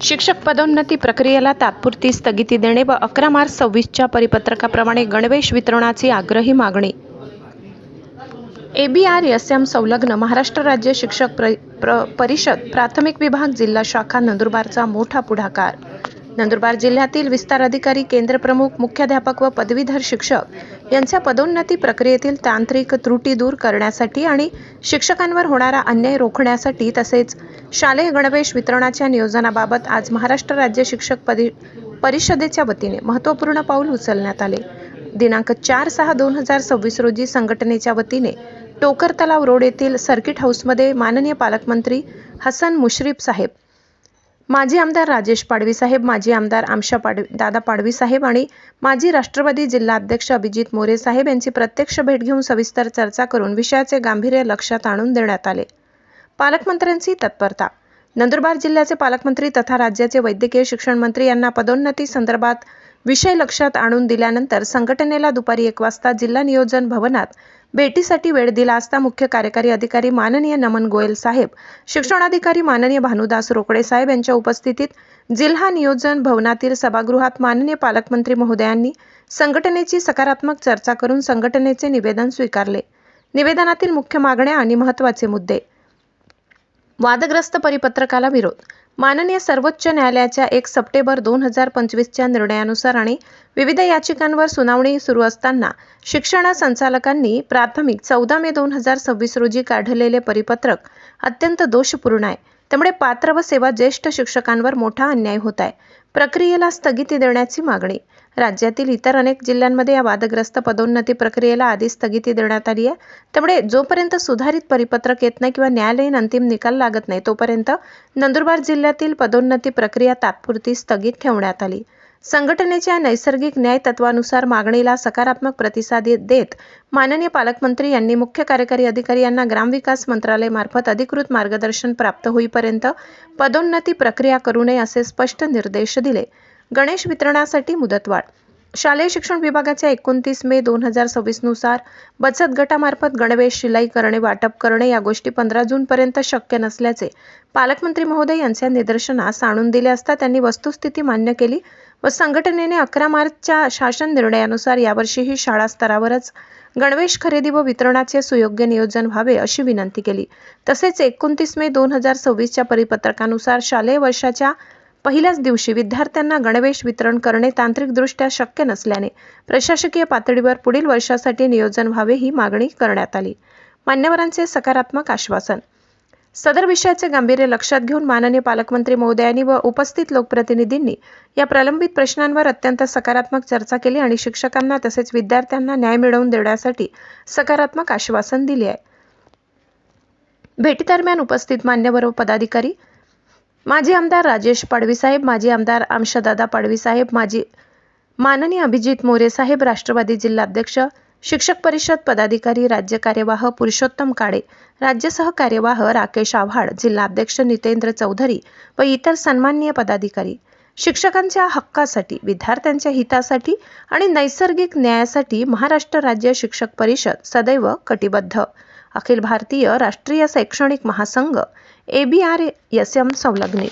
शिक्षक पदोन्नती प्रक्रियेला तात्पुरती स्थगिती देणे व 11 मार्च 26च्या परिपत्रकाप्रमाणे गणवेश वितरणाची आग्रही मागणी. ABRSM संलग्न महाराष्ट्र राज्य शिक्षक परिषद प्राथमिक विभाग जिल्हा शाखा नंदुरबारचा मोठा पुढाकार. नंदुरबार जिल्ह्यातील विस्तार अधिकारी, केंद्र प्रमुख, मुख्याध्यापक व पदवीधर शिक्षक यांच्या पदोन्नती प्रक्रियेतील तांत्रिक त्रुटी दूर करण्यासाठी आणि शिक्षकांवर होणारा अन्याय रोखण्यासाठी तसेच शालेय गणवेश वितरणाच्या नियोजनाबाबत आज महाराष्ट्र राज्य शिक्षक परिषदेच्या वतीने महत्त्वपूर्ण पाऊल उचलण्यात आले. दिनांक 4/6/2026 रोजी संघटनेच्या वतीने टोकर तलाव रोड येथील सर्किट हाऊसमध्ये माननीय पालकमंत्री हसन मुश्रीफ साहेब, माजी आमदार राजेश पाडवी साहेब, माजी आमदार दादा पाडवी साहेब आणि माजी राष्ट्रवादी जिल्हाध्यक्ष अभिजित मोरे साहेब यांची प्रत्यक्ष भेट घेऊन सविस्तर चर्चा करून विषयाचे गांभीर्य लक्षात आणून देण्यात आले. पालकमंत्र्यांची तत्परता. नंदुरबार जिल्ह्याचे पालकमंत्री तथा राज्याचे वैद्यकीय शिक्षण मंत्री यांना पदोन्नती संदर्भात विषय लक्षात आणून दिल्यानंतर संघटनेला दुपारी 1 वाजता जिल्हा नियोजन भवनात भेटीसाठी वेळ दिला असता मुख्य कार्यकारी अधिकारी माननीय नमन गोयल साहेब, शिक्षणाधिकारी माननीय भानुदास रोकडे साहेब यांच्या उपस्थितीत जिल्हा नियोजन भवनातील सभागृहात माननीय पालकमंत्री महोदयांनी संघटनेची सकारात्मक चर्चा करून संघटनेचे निवेदन स्वीकारले. निवेदनातील मुख्य मागण्या आणि महत्त्वाचे मुद्दे. वादग्रस्त परिपत्रकाला विरोध. माननीय सर्वोच्च न्यायालयाच्या 1 सप्टेंबर 2025च्या निर्णयानुसार आणि विविध याचिकांवर सुनावणी सुरू असताना शिक्षण संचालकांनी प्राथमिक 14 मे 2026 रोजी काढलेले परिपत्रक अत्यंत दोषपूर्ण आहे. त्यामुळे पात्र व सेवा ज्येष्ठ शिक्षकांवर मोठा अन्याय होत आहे. प्रक्रियेला स्थगिती देण्याची मागणी. राज्यातील इतर अनेक जिल्ह्यांमध्ये या वादग्रस्त पदोन्नती प्रक्रियेला आधी स्थगिती देण्यात आली आहे. त्यामुळे जोपर्यंत सुधारित परिपत्रक येत नाही किंवा न्यायालयीन अंतिम निकाल लागत नाही तोपर्यंत नंदुरबार जिल्ह्यातील पदोन्नती प्रक्रिया तात्पुरती स्थगित ठेवण्यात आली. संघटनेच्या नैसर्गिक न्याय तत्वानुसार मागणीला सकारात्मक प्रतिसाद देत माननीय पालकमंत्री यांनी मुख्य कार्यकारी अधिकारी यांना ग्रामविकास मंत्रालयामार्फत अधिकृत मार्गदर्शन प्राप्त होईपर्यंत पदोन्नती प्रक्रिया करू नये असे स्पष्ट निर्देश दिले. गणेश वितरणासाठी मुदतवाढ. शालेय शिक्षण विभागाच्या 29 मे 2026 नुसार बचत गटामार्फत गणवेश शिलाई करणे, वाटप करणे या गोष्टी 15 जूनपर्यंत शक्य नसल्याचे पालकमंत्री महोदय यांच्या निदर्शनास आणून दिले असता त्यांनी वस्तुस्थिती मान्य केली व संघटनेने 11 मार्चच्या शासन निर्णयानुसार यावर्षीही शाळा स्तरावरच गणवेश खरेदी व वितरणाचे सुयोग्य नियोजन व्हावे अशी विनंती केली. तसेच 29 मे 2026च्या परिपत्रकानुसार शालेय वर्षाच्या पहिल्याच दिवशी विद्यार्थ्यांना गणवेश वितरण करणे तांत्रिकदृष्ट्या शक्य नसल्याने प्रशासकीय पातळीवर पुढील वर्षासाठी नियोजन व्हावे ही मागणी करण्यात आली. मान्यवरांचे सकारात्मक आश्वासन. सदर विषयाचे गांभीर्य लक्षात घेऊन माननीय पालकमंत्री महोदयांनी व उपस्थित लोकप्रतिनिधींनी या प्रलंबित प्रश्नांवर अत्यंत सकारात्मक चर्चा केली आणि शिक्षकांना तसेच विद्यार्थ्यांना न्याय मिळवून देण्यासाठी सकारात्मक आश्वासन दिले आहे. भेटीदरम्यान उपस्थित मान्यवर व पदाधिकारी, माजी आमदार राजेश पाडवी साहेब, माजी आमदार दादा पाडवी साहेब, माननीय अभिजित मोरे साहेब, राष्ट्रवादी जिल्हाध्यक्ष, शिक्षक परिषद पदाधिकारी, राज्य कार्यवाह पुरुषोत्तम काळे, राज्य सहकार्यवाह राकेश आव्हाड, जिल्हाध्यक्ष नितेंद्र चौधरी व इतर सन्माननीय पदाधिकारी. शिक्षकांच्या हक्कासाठी, विद्यार्थ्यांच्या हितासाठी आणि नैसर्गिक न्यायासाठी महाराष्ट्र राज्य शिक्षक परिषद सदैव कटिबद्ध. अखिल भारतीय राष्ट्रीय शैक्षणिक महासंघ ABRSM संलग्नित.